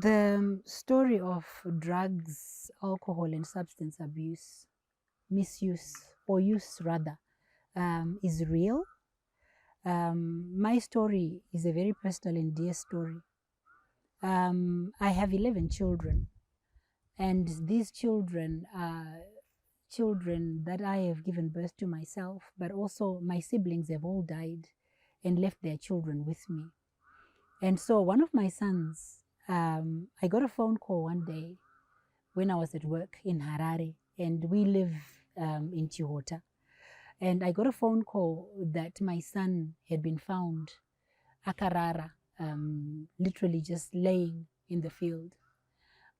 The story of drugs, alcohol, and substance abuse, misuse, or use rather, is real. My story is a very personal and dear story. I have 11 children, and these children are children that I have given birth to myself, but also my siblings have all died and left their children with me. And so one of my sons, I got a phone call one day when I was at work in Harare, and we live in Chihota. And I got a phone call that my son had been found, akarara, literally just laying in the field.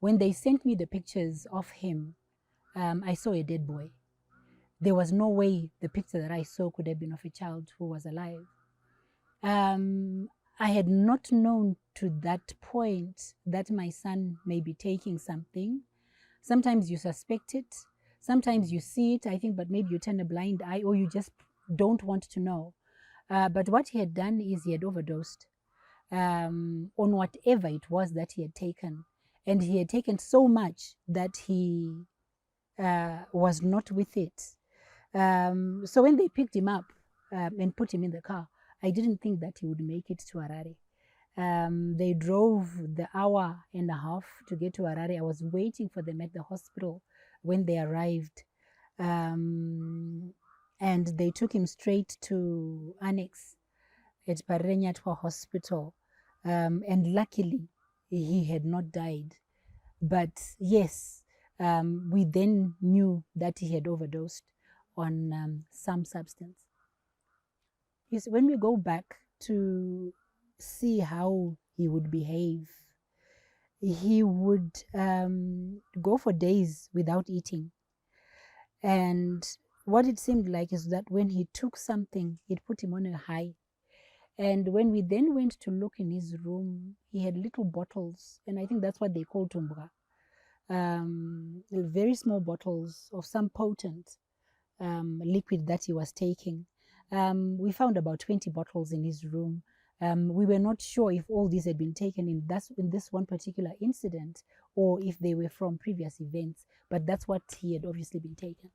When they sent me the pictures of him, I saw a dead boy. There was no way the picture that I saw could have been of a child who was alive. I had not known to that point that my son may be taking something. Sometimes you suspect it, sometimes you see it, I think, but maybe you turn a blind eye or you just don't want to know. But what he had done is he had overdosed on whatever it was that he had taken. And he had taken so much that he was not with it. So when they picked him up and put him in the car, I didn't think that he would make it to Harare. They drove the hour and a half to get to Harare. I was waiting for them at the hospital when they arrived. And they took him straight to Annex at Parenyatwa Hospital. And luckily, he had not died. But yes, we then knew that he had overdosed on some substance. Yes, when we go back to see how he would behave, he would go for days without eating. And what it seemed like is that when he took something, it put him on a high. And when we then went to look in his room, he had little bottles, and I think that's what they call tumbra, very small bottles of some potent liquid that he was taking. We found about 20 bottles in his room. We were not sure if all these had been taken in this one particular incident or if they were from previous events, but that's what he had obviously been taking.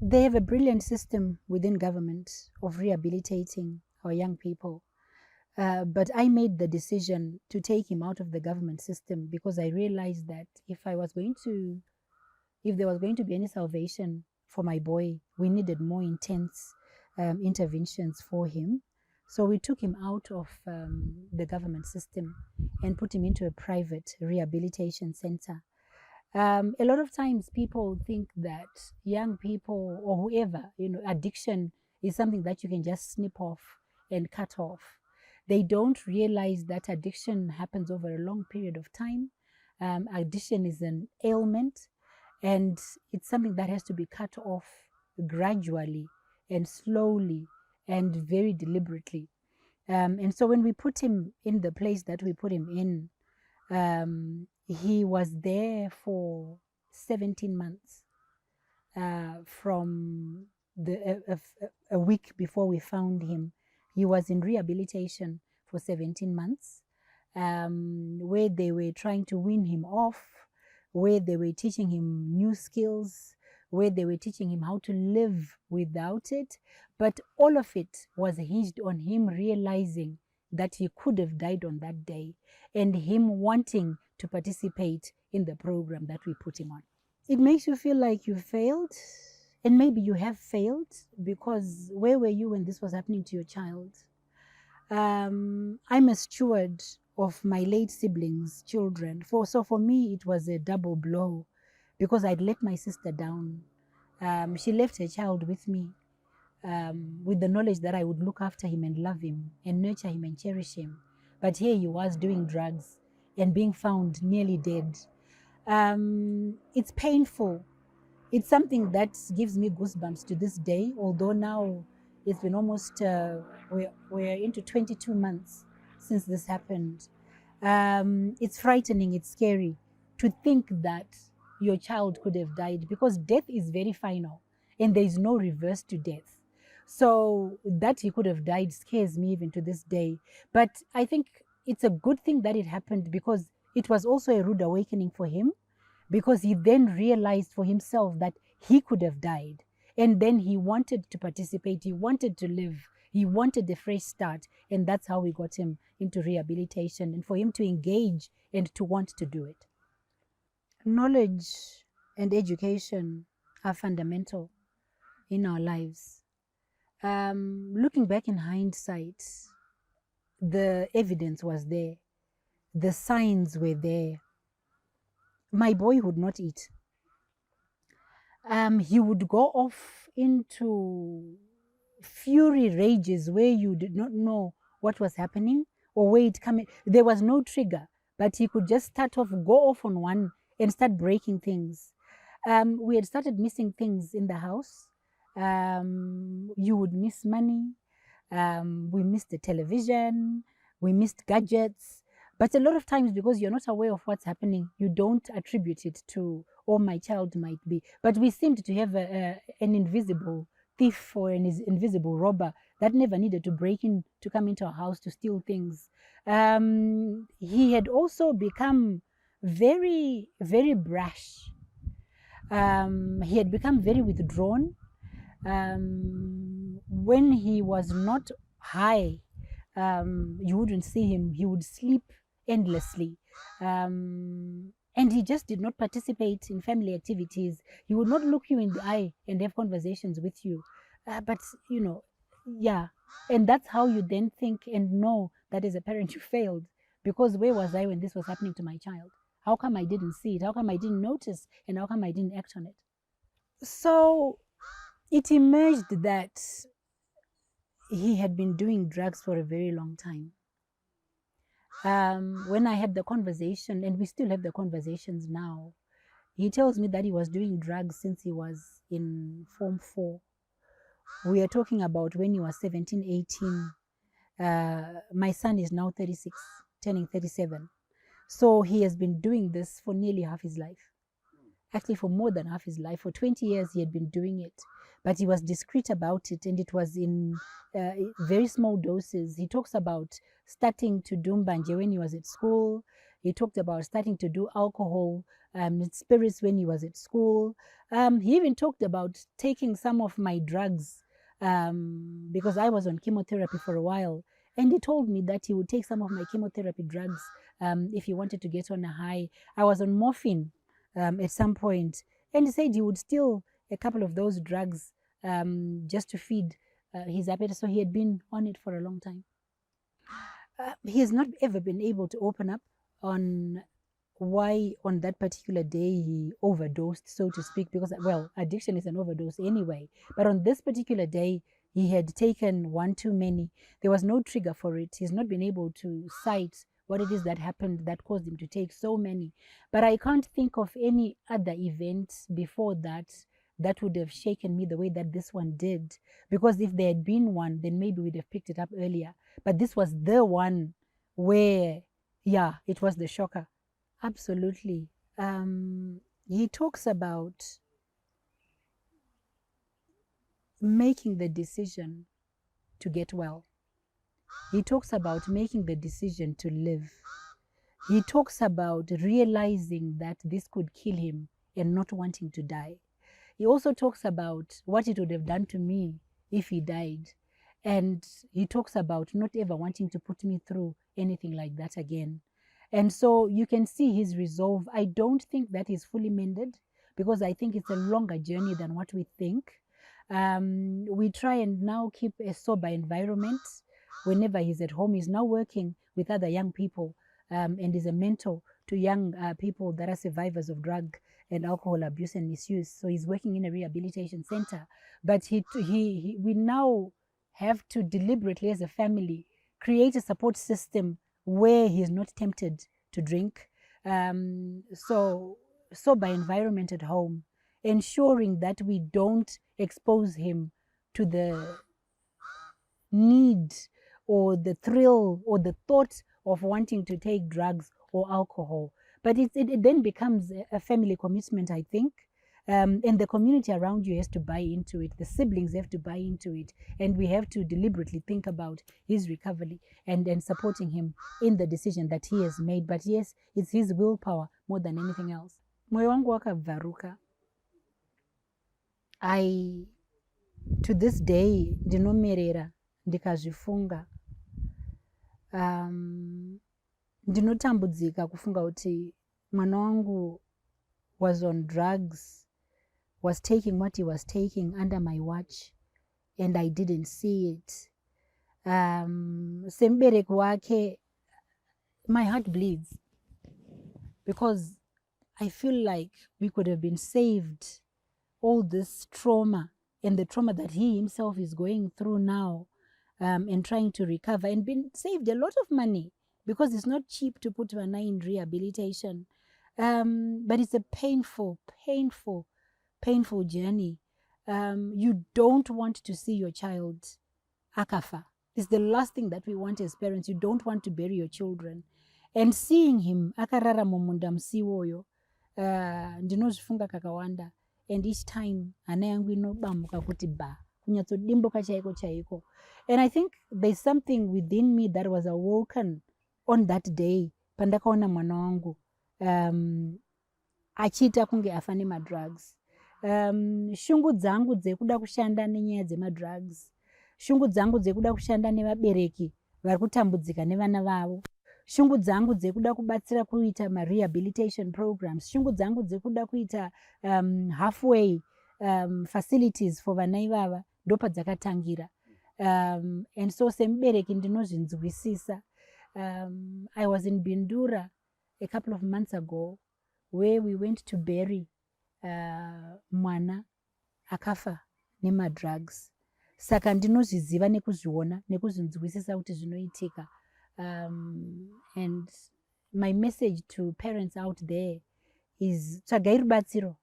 They have a brilliant system within government of rehabilitating our young people. But I made the decision to take him out of the government system because I realized that if there was going to be any salvation for my boy, we needed more intense interventions for him. So we took him out of the government system and put him into a private rehabilitation center. A lot of times people think that young people or whoever, addiction is something that you can just snip off and cut off. They don't realize that addiction happens over a long period of time. Addiction is an ailment, and it's something that has to be cut off gradually and slowly and very deliberately. And so when we put him in the place that we put him in, he was there for 17 months from a week before we found him. He was in rehabilitation for 17 months, where they were trying to wean him off, where they were teaching him new skills, where they were teaching him how to live without it. But all of it was hinged on him realizing that he could have died on that day and him wanting to participate in the program that we put him on. It makes you feel like you failed, and maybe you have failed, because where were you when this was happening to your child? I'm a steward of my late siblings' children. So for me, it was a double blow because I'd let my sister down. She left her child with me with the knowledge that I would look after him and love him and nurture him and cherish him. But here he was doing drugs and being found nearly dead. It's painful. It's something that gives me goosebumps to this day, although now it's been almost, we're into 22 months since this happened. It's frightening, it's scary to think that your child could have died, because death is very final and there is no reverse to death. So that he could have died scares me even to this day. But I think it's a good thing that it happened, because it was also a rude awakening for him, because he then realized for himself that he could have died. And then he wanted to participate, he wanted to live, he wanted a fresh start. And that's how we got him into rehabilitation, and for him to engage and to want to do it. Knowledge and education are fundamental in our lives. Looking back in hindsight, the evidence was there, the signs were there. My boy would not eat. He would go off into fury rages where you did not know what was happening or where it coming. There was no trigger, but he could just start off, go off on one and start breaking things. We had started missing things in the house. You would miss money. We missed the television. We missed gadgets. But a lot of times, because you're not aware of what's happening, you don't attribute it to, oh, my child might be. But we seemed to have an invisible thief or an invisible robber that never needed to break in to come into our house to steal things. He had also become very, very brash. He had become very withdrawn. When he was not high, you wouldn't see him. He would sleep endlessly. And he just did not participate in family activities. He would not look you in the eye and have conversations with you. But, you know, yeah. And that's how you then think and know that as a parent you failed. Because where was I when this was happening to my child? How come I didn't see it? How come I didn't notice? And how come I didn't act on it? So it emerged that he had been doing drugs for a very long time. When I had the conversation, and we still have the conversations now, he tells me that he was doing drugs since he was in Form 4. We are talking about when he was 17, 18. My son is now 36, turning 37. So he has been doing this for nearly half his life. Actually, for more than half his life. For 20 years, he had been doing it. But he was discreet about it, and it was in very small doses. He talks about starting to do mbanje when he was at school. He talked about starting to do alcohol and spirits when he was at school. He even talked about taking some of my drugs because I was on chemotherapy for a while. And he told me that he would take some of my chemotherapy drugs if he wanted to get on a high. I was on morphine at some point, and he said he would steal a couple of those drugs just to feed his appetite. So he had been on it for a long time. He has not ever been able to open up on why on that particular day he overdosed, so to speak, because, well, addiction is an overdose anyway. But on this particular day, he had taken one too many. There was no trigger for it. He's not been able to cite what it is that happened that caused him to take so many. But I can't think of any other event before that that would have shaken me the way that this one did. Because if there had been one, then maybe we'd have picked it up earlier. But this was the one where, yeah, it was the shocker. Absolutely. He talks about making the decision to get well. He talks about making the decision to live. He talks about realizing that this could kill him and not wanting to die. He also talks about what it would have done to me if he died. And he talks about not ever wanting to put me through anything like that again. And so you can see his resolve. I don't think that is fully mended, because I think it's a longer journey than what we think. We try and now keep a sober environment whenever he's at home. He's now working with other young people and is a mentor to young people that are survivors of drug and alcohol abuse and misuse. So he's working in a rehabilitation center. But we now have to deliberately, as a family, create a support system where he's not tempted to drink. So sober environment at home, ensuring that we don't expose him to the need or the thrill or the thought of wanting to take drugs or alcohol. But it then becomes a family commitment, I think. And the community around you has to buy into it. The siblings have to buy into it. And we have to deliberately think about his recovery and supporting him in the decision that he has made. But yes, it's his willpower more than anything else. Moyo wangu wakabvaruka. To this day, ndinomerera, ndikazvifunga. Ndinotambudzika kufunga kuti mwana wangu was on drugs, was taking what he was taking under my watch, and I didn't see it. Sembereki wake, my heart bleeds because I feel like we could have been saved all this trauma and the trauma that he himself is going through now, and trying to recover, and been saved a lot of money because it's not cheap to put Vana in rehabilitation. But it's a painful journey. You don't want to see your child akafa. It's the last thing that we want as parents. You don't want to bury your children. And seeing him akarara mumunda msiwoyo, ndinozvifunga kakawanda. And each time ana yangu inobamuka kuti ba kunyatsodimboka chaiko chaiko. And I think there's something within me that was awoken on that day pandakaona mwana wangu achiita kunge afa nemadrugs. Shungu dzangu dzekuda kushanda nenyaya dzemadrugs, shungu dzangu dzekuda kushanda nevabereki vari kutambudzika nevana vavo, shungu dzangu dzekuda kubatsira kuita marehabilitation programs, shungu dzangu dzekuda kuita halfway facilities for vana ivava ndopa dzakatangira. And so semubereki ndinozvinzwisisa. I was in Bindura a couple of months ago where we went to bury mwana akafa nemadrugs. Saka ndinozviziva nekuzviona nekuzvinzwisisa kuti zvinoitika. And my message to parents out there is tsvagai rubatsiro.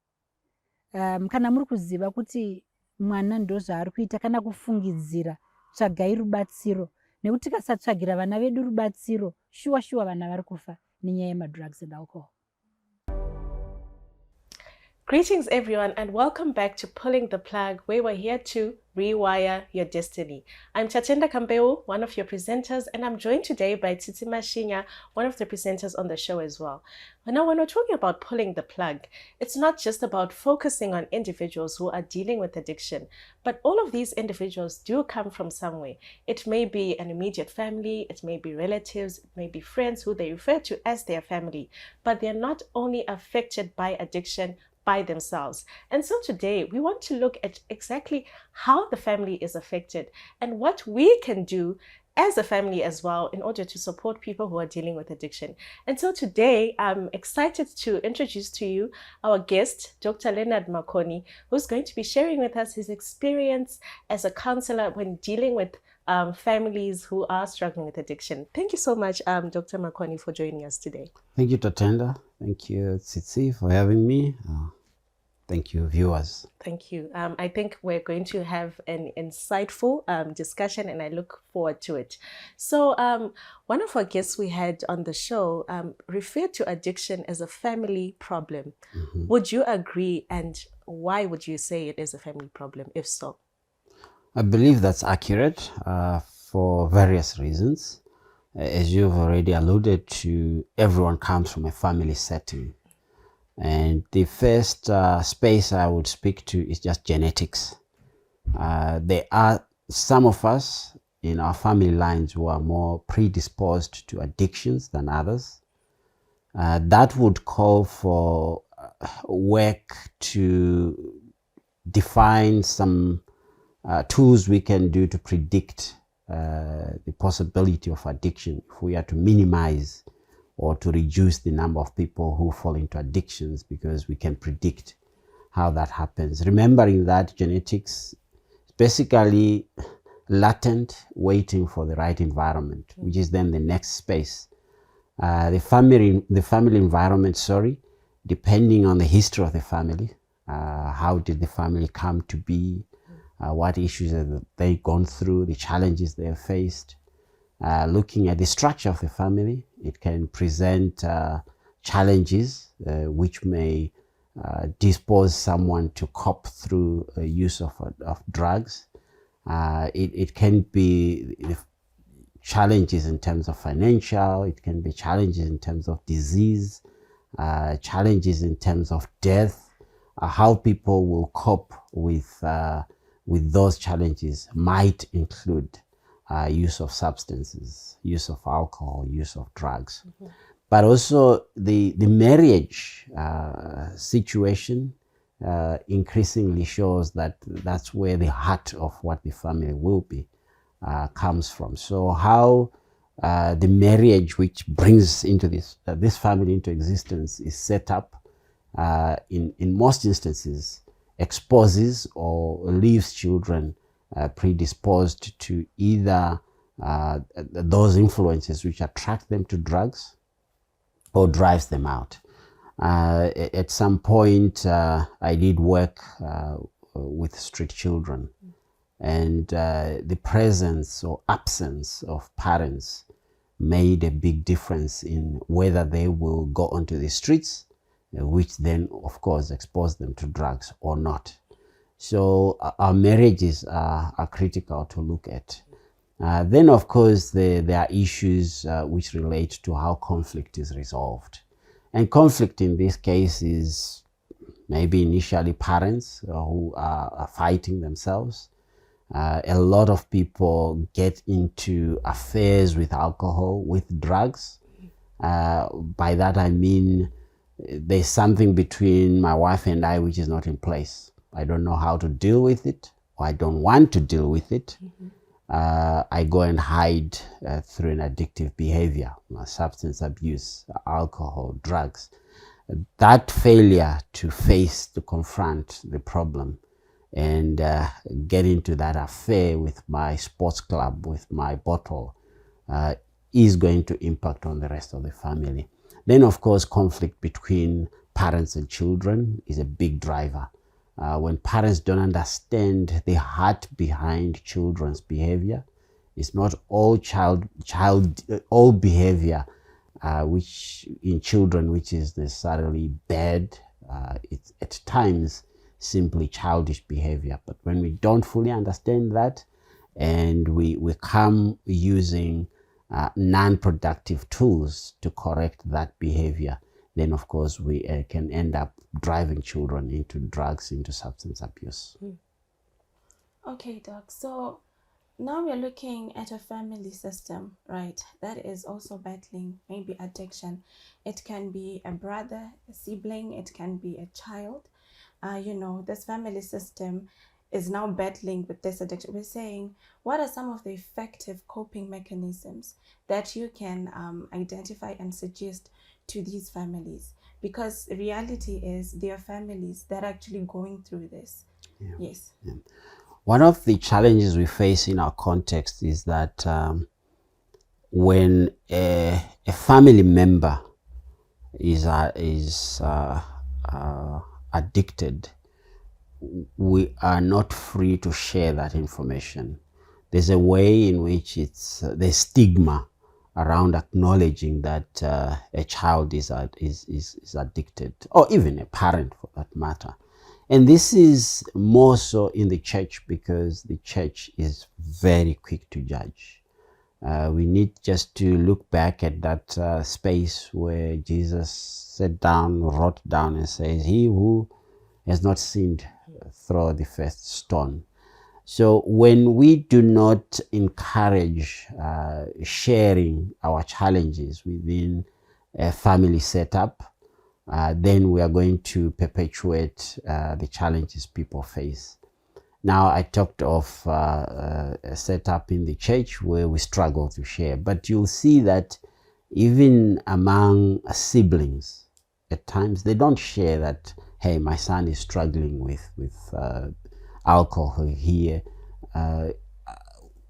Kana muri kuziva kuti mwana ndozvaari kuita kana kufungidzira, tsvagai rubatsiro. Nekuti tikasatsvagira vana vedu rubatsiro, shuwa vana vari kufa nenyaya yemadrugs and alcohol. Greetings everyone and welcome back to Pulling the Plug, where we're here to rewire your destiny. I'm Tatenda Kambeu, one of your presenters, and I'm joined today by Titi Mashinya, one of the presenters on the show as well. Now, when we're talking about pulling the plug, it's not just about focusing on individuals who are dealing with addiction, but all of these individuals do come from somewhere. It may be an immediate family, it may be relatives, it may be friends who they refer to as their family, but they're not only affected by addiction, by themselves. And so today we want to look at exactly how the family is affected and what we can do as a family as well in order to support people who are dealing with addiction. And so today I'm excited to introduce to you our guest, Dr. Leonard Makoni, who's going to be sharing with us his experience as a counselor when dealing with families who are struggling with addiction. Thank you so much, Dr. Makoni, for joining us today. Thank you, Tatenda. Thank you, Tsitsi, for having me. Thank you, viewers. Thank you. I think we're going to have an insightful discussion, and I look forward to it. So one of our guests we had on the show referred to addiction as a family problem. Mm-hmm. Would you agree, and why would you say it is a family problem, if so? I believe that's accurate for various reasons. As you've already alluded to, everyone comes from a family setting. And the first space I would speak to is just genetics. There are some of us in our family lines who are more predisposed to addictions than others. That would call for work to define some tools we can do to predict the possibility of addiction, if we are to minimize or to reduce the number of people who fall into addictions, because we can predict how that happens. Remembering that genetics is basically latent, waiting for the right environment, which is then the next space. The family environment, depending on the history of the family, how did the family come to be, what issues have they gone through, the challenges they have faced. Looking at the structure of the family, it can present challenges which may dispose someone to cope through use of drugs. It can be challenges in terms of financial, it can be challenges in terms of disease, challenges in terms of death. How people will cope with those challenges might include use of substances, use of alcohol, use of drugs. But also the marriage situation increasingly shows that that's where the heart of what the family will be comes from. So how the marriage which brings into this family into existence is set up in most instances exposes or leaves children predisposed to either those influences which attract them to drugs or drives them out. At some point, I did work with street children, and the presence or absence of parents made a big difference in whether they will go onto the streets, which then, of course, expose them to drugs or not. So our marriages are critical to look at. Then, of course, there are issues which relate to how conflict is resolved. And conflict in this case is maybe initially parents who are fighting themselves. A lot of people get into affairs with alcohol, with drugs. By that I mean there's something between my wife and I which is not in place. I don't know how to deal with it, or I don't want to deal with it. I go and hide through an addictive behavior, substance abuse, alcohol, drugs. That failure to face, to confront the problem and get into that affair with my sports club, with my bottle, is going to impact on the rest of the family. Then, of course, conflict between parents and children is a big driver. When parents don't understand the heart behind children's behavior, it's not all all behavior which in children which is necessarily bad. It's at times simply childish behavior. But when we don't fully understand that, and we come using non-productive tools to correct that behavior, then of course we can end up driving children into drugs, into substance abuse. Okay, Doc. So now we're looking at a family system, right? That is also battling maybe addiction. It can be a brother, a sibling, it can be a child. This family system is now battling with this addiction. We're saying, what are some of the effective coping mechanisms that you can identify and suggest to these families? Because the reality is there are families that are actually going through this. Yeah. Yes. Yeah. One of the challenges we face in our context is that when a family member is addicted, we are not free to share that information. There's a way in which there's stigma around acknowledging that a child is addicted, or even a parent for that matter. And this is more so in the church because the church is very quick to judge. We need just to look back at that space where Jesus sat down, wrote down and says, "He who has not sinned, throw the first stone." So when we do not encourage sharing our challenges within a family setup, then we are going to perpetuate the challenges people face. Now, I talked of a setup in the church where we struggle to share, but you'll see that even among siblings, at times they don't share that, hey, my son is struggling with alcohol here.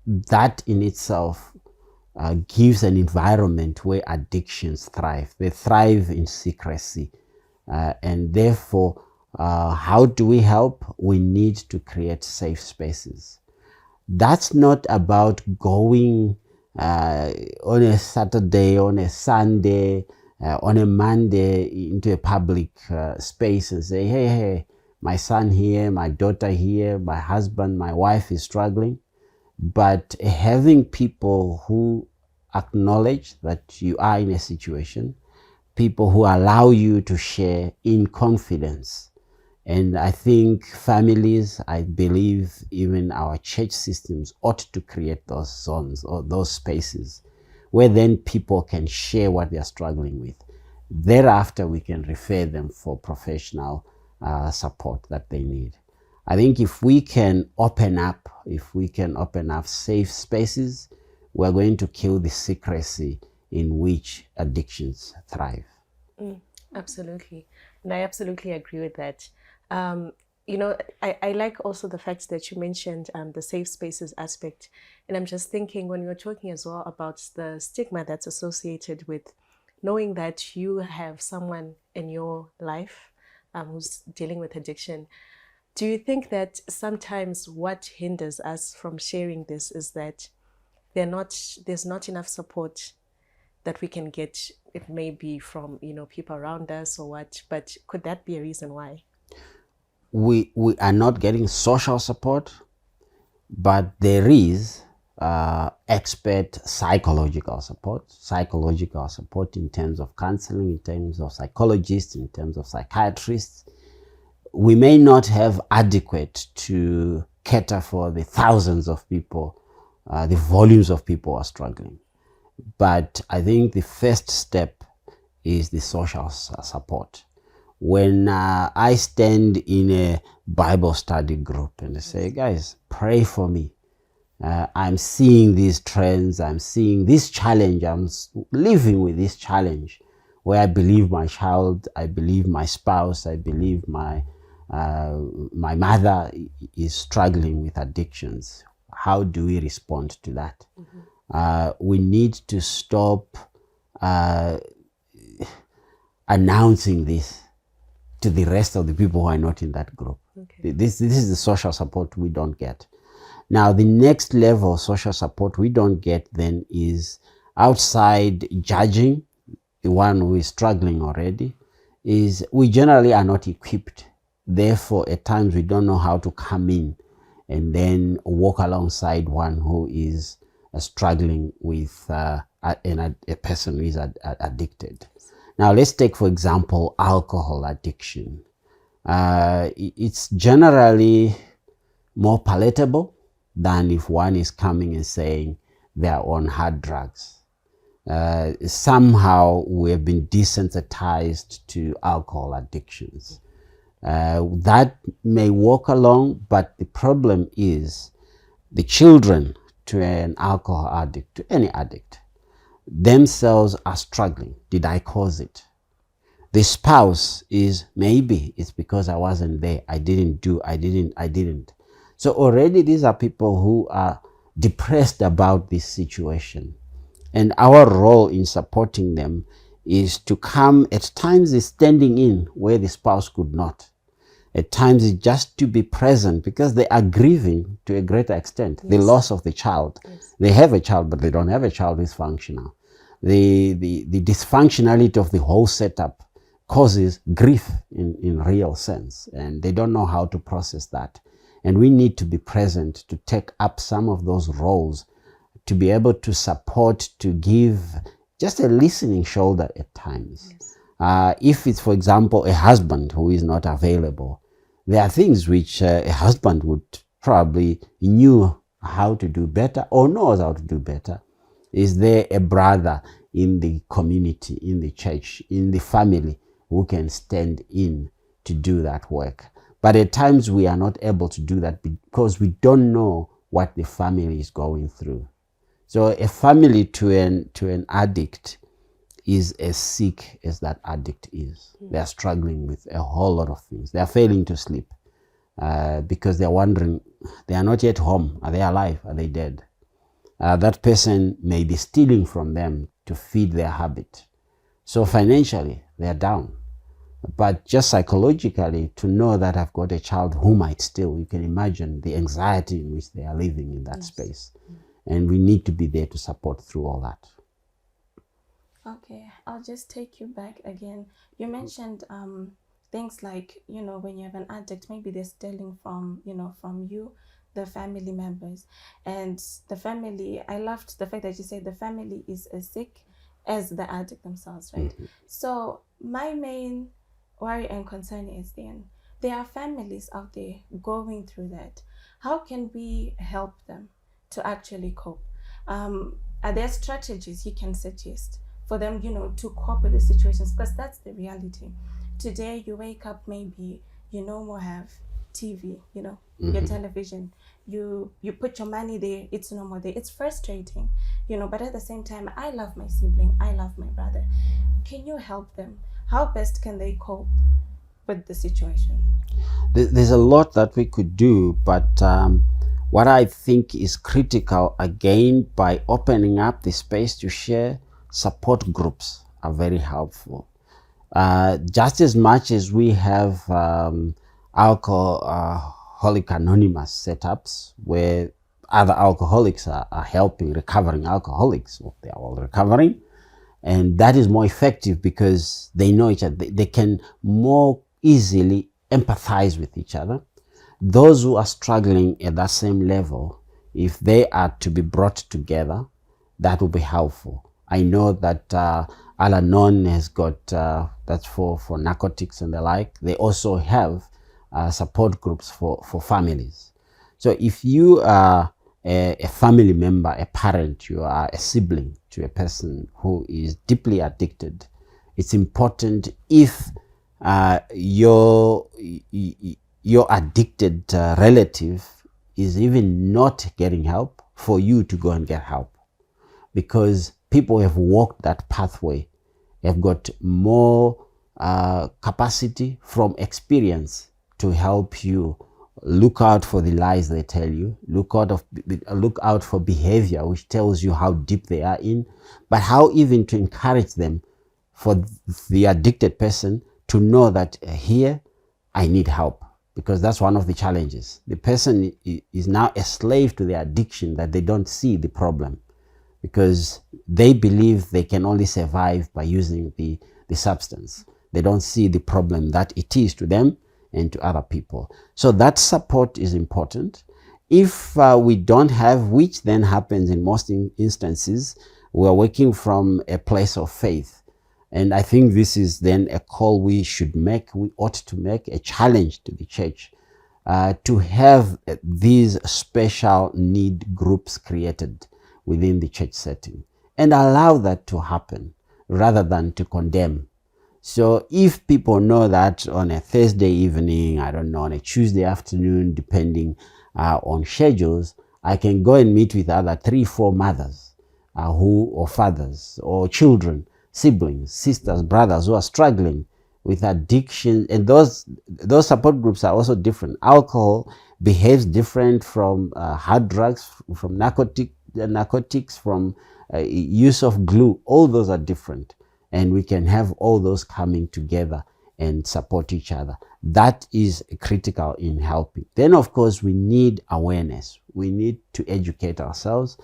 That in itself gives an environment where addictions thrive. They thrive in secrecy. And therefore, how do we help? We need to create safe spaces. That's not about going on a Saturday, on a Sunday, on a Monday into a public space and say, hey, my son here, my daughter here, my husband, my wife is struggling. But having people who acknowledge that you are in a situation, people who allow you to share in confidence. And I think families, I believe even our church systems ought to create those zones or those spaces where then people can share what they're struggling with. Thereafter, we can refer them for professional support that they need. I think if we can open up safe spaces, we're going to kill the secrecy in which addictions thrive. Absolutely. And I absolutely agree with that. You know, I like also the fact that you mentioned the safe spaces aspect. And I'm just thinking when you're talking as well about the stigma that's associated with knowing that you have someone in your life who's dealing with addiction. Do you think that sometimes what hinders us from sharing this is that there's not enough support that we can get? It may be from, you know, people around us or what, but could that be a reason why? We are not getting social support, but there is expert psychological support in terms of counseling, in terms of psychologists, in terms of psychiatrists. We may not have adequate to cater for the thousands of people, the volumes of people who are struggling. But I think the first step is the social support. When I stand in a Bible study group and I say, guys, pray for me. I'm seeing these trends, I'm seeing this challenge, I'm living with this challenge where I believe my child, I believe my spouse, I believe my mother is struggling with addictions. How do we respond to that? We need to stop announcing this to the rest of the people who are not in that group. Okay. This is the social support we don't get. Now, the next level of social support we don't get then is outside judging the one who is struggling already, is we generally are not equipped. Therefore, at times we don't know how to come in and then walk alongside one who is struggling with a person who is addicted. Now, let's take, for example, alcohol addiction. It's generally more palatable than if one is coming and saying they are on hard drugs. Somehow we have been desensitized to alcohol addictions. That may walk along, but the problem is the children to an alcohol addict, to any addict, themselves are struggling. Did I cause it? The spouse is, maybe it's because I wasn't there. I didn't. So already these are people who are depressed about this situation. And our role in supporting them is to come, at times is standing in where the spouse could not. At times it's just to be present because they are grieving to a greater extent, the loss of the child. They have a child, but they don't have a child who is functional. The dysfunctionality of the whole setup causes grief in real sense, and they don't know how to process that. And we need to be present to take up some of those roles, to be able to support, to give just a listening shoulder at times. If it's, for example, a husband who is not available, there are things which a husband would probably knew how to do better or knows how to do better. Is there a brother in the community, in the church, in the family who can stand in to do that work? But at times we are not able to do that because we don't know what the family is going through. So a family to an addict is as sick as that addict is. They are struggling with a whole lot of things. They are failing to sleep because they are wondering, they are not yet home. Are they alive? Are they dead? That person may be stealing from them to feed their habit. So financially, they are down. But just psychologically, to know that I've got a child who might steal, you can imagine the anxiety in which they are living in that space. And we need to be there to support through all that. Okay. Okay, I'll just take you back again. You mentioned things like, when you have an addict, maybe they're stealing from, from you, the family members. And the family, I loved the fact that you said the family is as sick as the addict themselves, right? So my main worry and concern is then there are families out there going through that. How can we help them to actually cope? Are there strategies you can suggest for them, to cope with the situations? Because that's the reality. Today, you wake up, maybe you no more have TV, your television. You put your money there, it's no more there. It's frustrating, but at the same time, I love my sibling, I love my brother. Can you help them? How best can they cope with the situation? There's a lot that we could do, but what I think is critical, again, by opening up the space to share, support groups are very helpful. Just as much as we have alcoholic anonymous setups where other alcoholics are helping recovering alcoholics, or they are all recovering, and that is more effective because they know each other. They can more easily empathize with each other. Those who are struggling at that same level, if they are to be brought together, that will be helpful. I know that Al-Anon has got, that's for narcotics and the like. They also have support groups for families. So if you are a family member, a parent, you are a sibling to a person who is deeply addicted, it's important if your addicted relative is even not getting help, for you to go and get help, because people have walked that pathway, have got more capacity from experience to help you look out for the lies they tell you, look out for behavior which tells you how deep they are in, but how even to encourage them, for the addicted person to know that here I need help, because that's one of the challenges. The person is now a slave to the addiction, that they don't see the problem, because they believe they can only survive by using the substance. They don't see the problem that it is to them and to other people. So that support is important. If we don't have, which then happens in most instances, we are working from a place of faith. And I think this is then a call we should make, we ought to make, a challenge to the church, to have these special need groups created within the church setting, and allow that to happen rather than to condemn. So if people know that on a Thursday evening, I don't know, on a Tuesday afternoon, depending on schedules, I can go and meet with other 3-4 mothers or fathers or children, siblings, sisters, brothers who are struggling with addiction. And those support groups are also different. Alcohol behaves different from hard drugs, from narcotics, from use of glue. All those are different. And we can have all those coming together and support each other. That is critical in helping. Then, of course, we need awareness. We need to educate ourselves.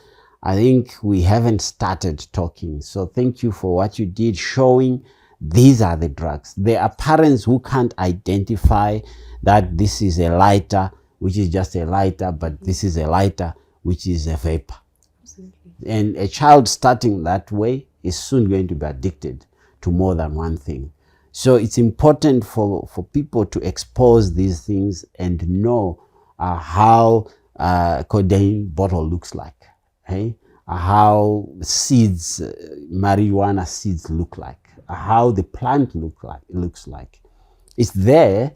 I think we haven't started talking. So thank you for what you did, showing these are the drugs. There are parents who can't identify that this is a lighter, which is just a lighter, but this is a lighter, which is a vapor. Absolutely. And a child starting that way is soon going to be addicted to more than one thing. So it's important for people to expose these things and know how codeine bottle looks like, hey? How seeds, marijuana seeds look like, how the plant looks like. It's there.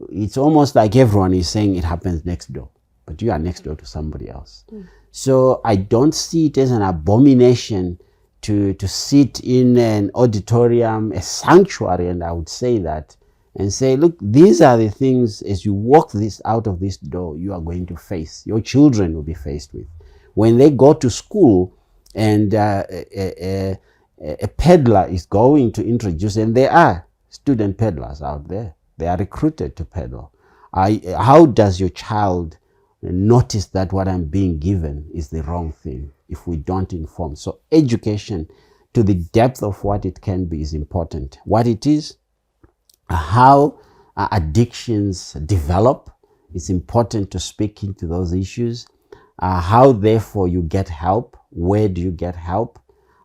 It's almost like everyone is saying it happens next door, but you are next door to somebody else. So I don't see it as an abomination to sit in an auditorium, a sanctuary, and I would say that, and say, look, these are the things, as you walk this out of this door, you are going to face, your children will be faced with. When they go to school and a peddler is going to introduce, and there are student peddlers out there, they are recruited to peddle. How does your child notice that what I'm being given is the wrong thing if we don't inform? So education to to the depth of what it can be is important. What it is, how addictions develop, it's important to speak into those issues. How therefore you get help, where do you get help,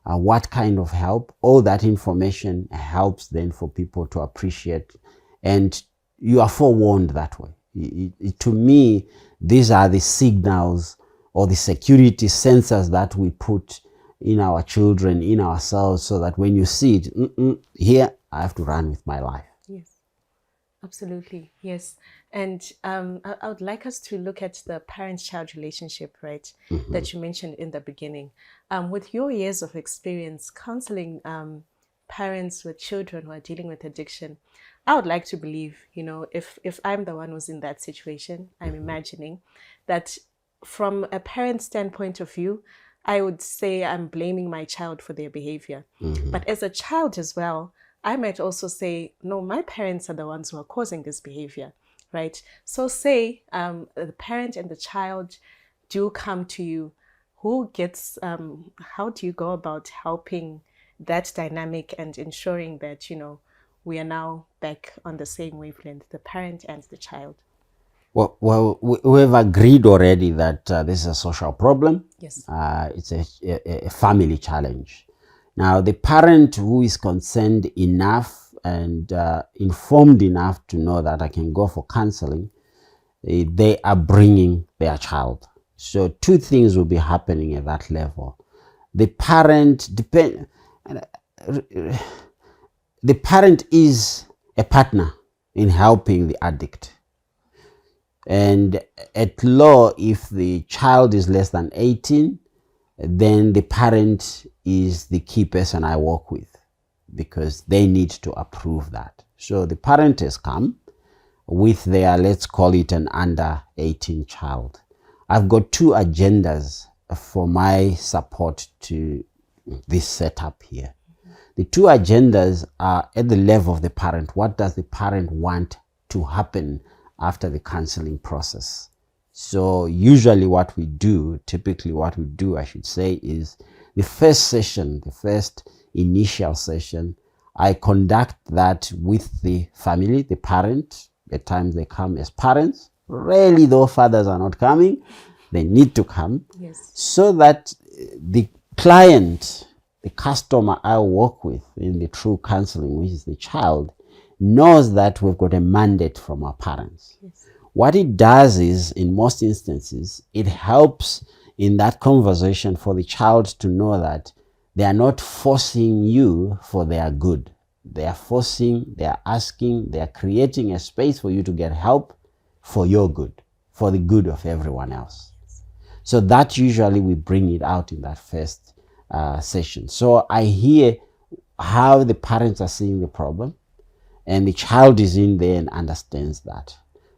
what kind of help, all that information helps then for people to appreciate, and you are forewarned that way. To me, these are the signals or the security sensors that we put in our children, in ourselves, so that when you see it, here, I have to run with my life. Yes, absolutely. Yes. And I would like us to look at the parent-child relationship, right, that you mentioned in the beginning. With your years of experience counseling parents with children who are dealing with addiction, I would like to believe, if I'm the one who's in that situation, I'm imagining that from a parent standpoint of view, I would say I'm blaming my child for their behavior. But as a child as well, I might also say, no, my parents are the ones who are causing this behavior, right? So say the parent and the child do come to you. How do you go about helping that dynamic and ensuring that, we are now back on the same wavelength, the parent and the child? Well, we've agreed already that this is a social problem. Yes. It's a family challenge. Now, the parent who is concerned enough and informed enough to know that I can go for counseling, they are bringing their child. So two things will be happening at that level. The parent is a partner in helping the addict. And at law, if the child is less than 18, then the parent is the key person I work with, because they need to approve that. So the parent has come with their, let's call it an under 18 child. I've got two agendas for my support to this setup here. The two agendas are at the level of the parent. What does the parent want to happen after the counseling process? So usually typically what we do, I should say, is the first session, the first initial session, I conduct that with the family, the parent. At times they come as parents. Rarely, though, fathers are not coming. They need to come. Yes. So that the client, the customer I work with in the true counseling, which is the child, knows that we've got a mandate from our parents. Yes. What it does is, in most instances, it helps in that conversation for the child to know that they are not forcing you for their good. They are forcing, they are asking, they are creating a space for you to get help for your good, for the good of everyone else. So that usually we bring it out in that first session. So I hear how the parents are seeing the problem, and the child is in there and understands that.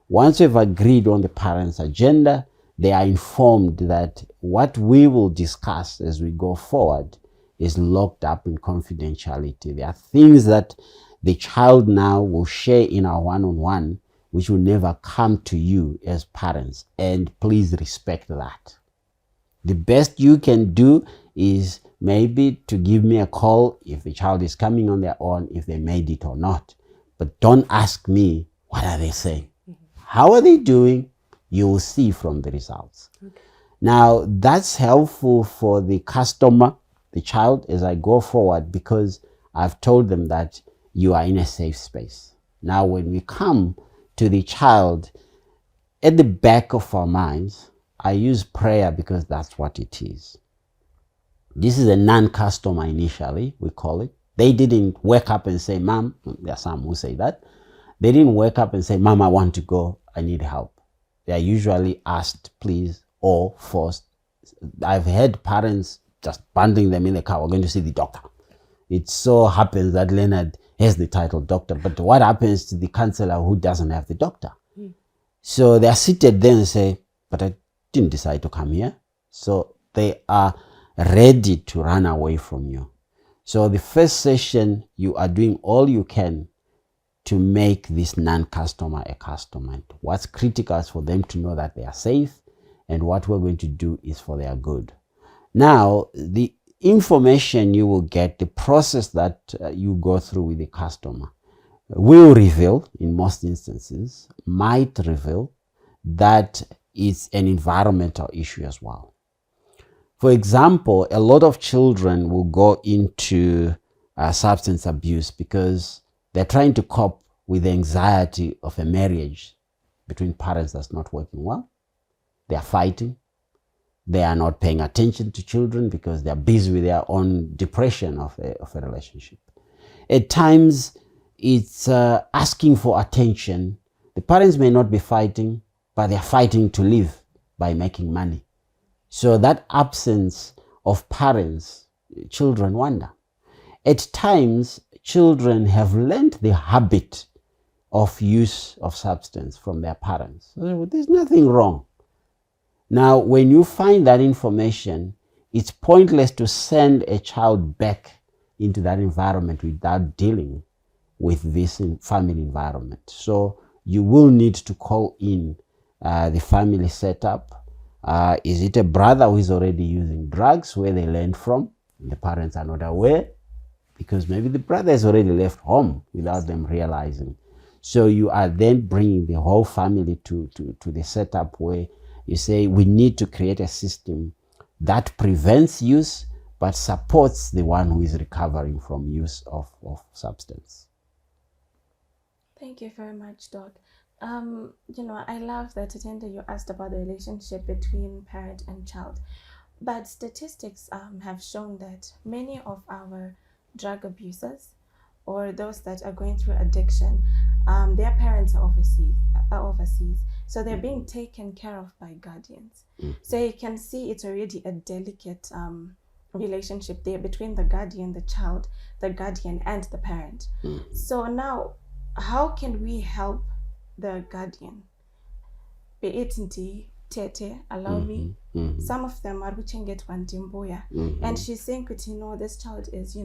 Once we've agreed on the parents' agenda, they are informed that what we will discuss as we go forward is locked up in confidentiality. There are things that the child now will share in our one-on-one which will never come to you as parents, and please respect that. The best you can do is maybe to give me a call if the child is coming on their own, if they made it or not. But don't ask me, what are they saying? How are they doing? You will see from the results. Okay. Now, that's helpful for the customer, the child, as I go forward, because I've told them that you are in a safe space. Now, when we come to the child, at the back of our minds, I use prayer because that's what it is. This is a non-customer initially, we call it. They didn't wake up and say, Mom, there are some who say that. They didn't wake up and say, Mom, I want to go, I need help. They are usually asked, please, or forced. I've had parents just bundling them in the car, we're going to see the doctor. It so happens that Leonard has the title doctor, but what happens to the counselor who doesn't have the doctor? So they are seated there and say, but I didn't decide to come here. So they are ready to run away from you. So the first session, you are doing all you can to make this non-customer a customer. What's critical is for them to know that they are safe, and what we're going to do is for their good. Now, the information you will get, the process that you go through with the customer will reveal, in most instances, might reveal that it's an environmental issue as well. For example, a lot of children will go into substance abuse because they're trying to cope with the anxiety of a marriage between parents that's not working well. They are fighting. They are not paying attention to children because they are busy with their own depression of a relationship. At times, it's asking for attention. The parents may not be fighting, but they are fighting to live by making money. So that absence of parents, children wonder. At times, children have learned the habit of use of substance from their parents. There's nothing wrong. Now, when you find that information, it's pointless to send a child back into that environment without dealing with this family environment. So you will need to call in the family setup. Is it a brother who is already using drugs where they learned from? The parents are not aware because maybe the brother has already left home without them realizing. So you are then bringing the whole family to the setup where you say we need to create a system that prevents use but supports the one who is recovering from use of substance. Thank you very much, Doc. I love that, Tatenda, you asked about the relationship between parent and child. But statistics have shown that many of our drug abusers or those that are going through addiction, their parents are overseas. So they're being taken care of by guardians. So you can see it's already a delicate relationship there between the guardian, the child, the guardian, and the parent. So now, how can we help the guardian? Be it Nti, Tete, allow me. Some of them are get one Timboya. And she's saying, this child is,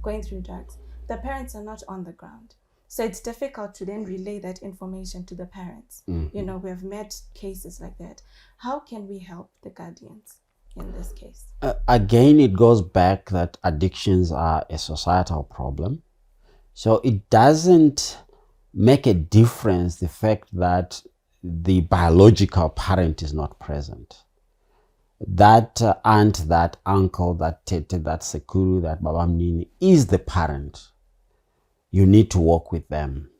going through drugs. The parents are not on the ground. So it's difficult to then relay that information to the parents. We have met cases like that. How can we help the guardians in this case? Again, it goes back that addictions are a societal problem. So it doesn't make a difference the fact that the biological parent is not present. That aunt, that uncle, that tete, that sekuru, that babamnini is the parent. You need to work with them.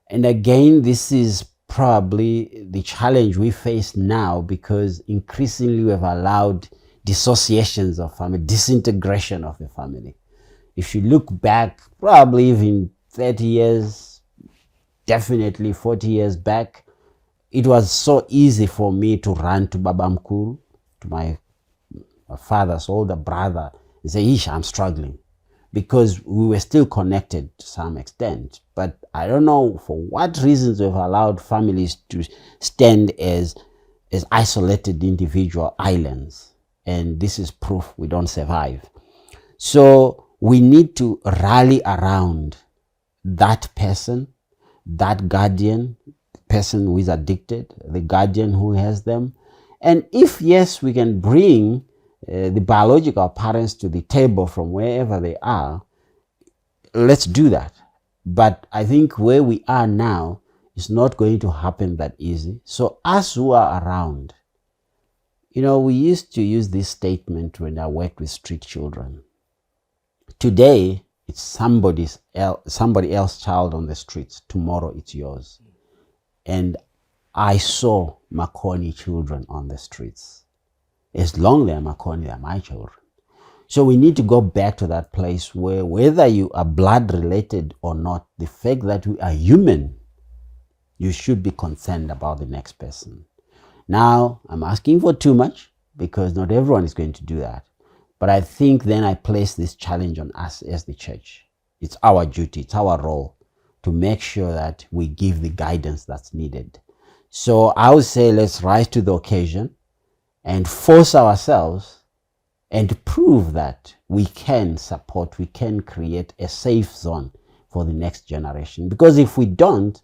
And again, this is probably the challenge we face now because increasingly we have allowed dissociations of family, disintegration of the family. If you look back, probably even 30 years, definitely 40 years back, it was so easy for me to run to Babamkuru, to my father's older brother, and say, Ish, I'm struggling. Because we were still connected to some extent. But I don't know for what reasons we've allowed families to stand as isolated individual islands. And this is proof we don't survive. So we need to rally around that person, that guardian, person who is addicted, the guardian who has them. And if, yes, we can bring the biological parents to the table from wherever they are, let's do that. But I think where we are now is not going to happen that easy. So us who are around, we used to use this statement when I worked with street children. Today, it's somebody else's child on the streets. Tomorrow, it's yours. And I saw Makoni children on the streets. As long as they're Makoni, they're my children. So we need to go back to that place where whether you are blood related or not, the fact that we are human, you should be concerned about the next person. Now, I'm asking for too much because not everyone is going to do that. But I think then I place this challenge on us as the church. It's our duty, it's our role to make sure that we give the guidance that's needed. So I would say let's rise to the occasion and force ourselves and prove that we can support, we can create a safe zone for the next generation. Because if we don't,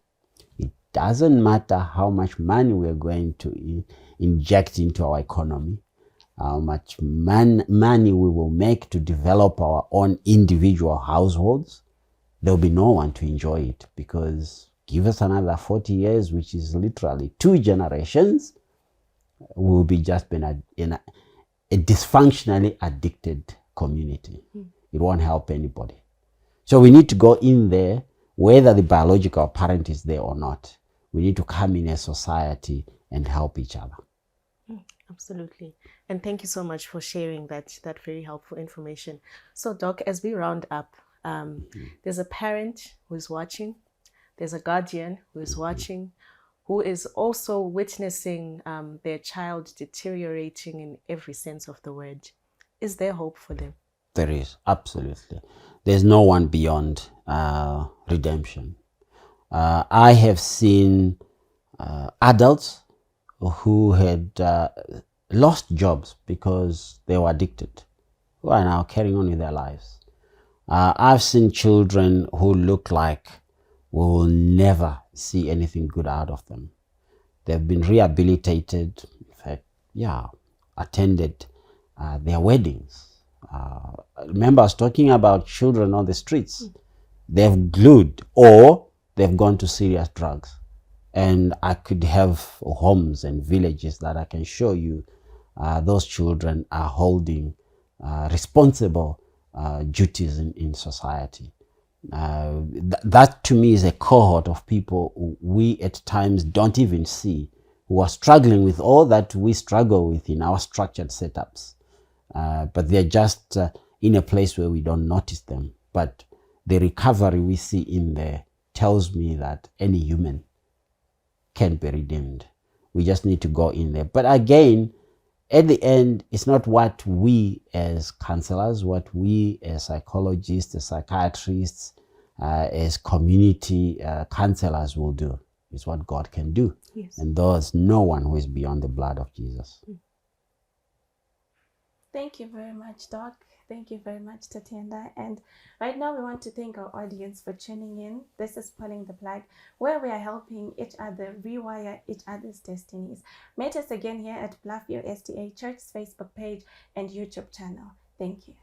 it doesn't matter how much money we're going to inject into our economy. how much money we will make to develop our own individual households, there'll be no one to enjoy it, because give us another 40 years, which is literally 2 generations, we'll be just been in a dysfunctionally addicted community. It won't help anybody. So we need to go in there, whether the biological parent is there or not. We need to come in as society and help each other. Absolutely. And thank you so much for sharing that very helpful information. So, Doc, as we round up, there's a parent who's watching, there's a guardian who is watching, who is also witnessing their child deteriorating in every sense of the word. Is there hope for them? There is, absolutely. There's no one beyond redemption. I have seen adults who had lost jobs because they were addicted, who are now carrying on with their lives. I've seen children who look like we will never see anything good out of them. They've been rehabilitated, in fact, attended their weddings. Remember, I was talking about children on the streets. They've glued, or they've gone to serious drugs. And I could have homes and villages that I can show you. Those children are holding responsible duties in society. That to me is a cohort of people we at times don't even see, who are struggling with all that we struggle with in our structured setups. But they're just in a place where we don't notice them. But the recovery we see in there tells me that any human can be redeemed. We just need to go in there. But again, at the end, it's not what we as counselors, what we as psychologists, as psychiatrists, as community counselors will do. It's what God can do. Yes. And there's no one who is beyond the blood of Jesus. Thank you very much, Doc. Thank you very much, Tatenda. And right now we want to thank our audience for tuning in. This is Pulling the Plug, where we are helping each other rewire each other's destinies. Meet us again here at Bluffhill SDA Church's Facebook page and YouTube channel. Thank you.